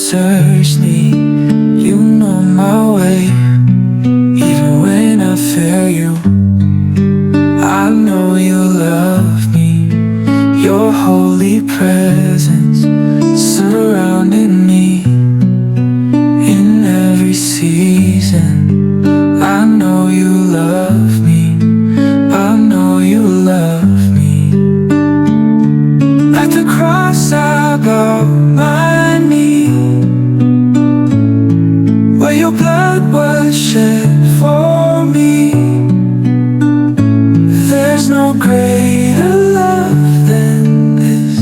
search me, you know my way. Even when I fail you, I know you love me. Your holy presence surrounding me in every season. I know you love me, I know you love me. At the cross I bow my knee, where your blood was shed for me. There's no greater love than this.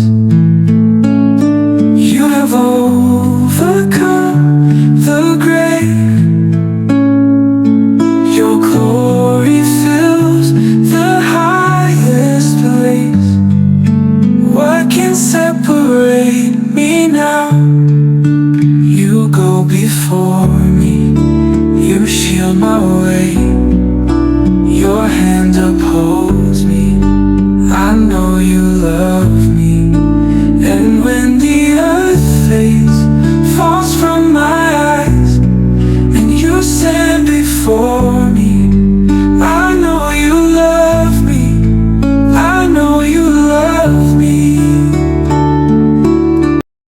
You have overcome the grave. Your glory fills the highest place. What can separate me now? You go before me, you shield my way.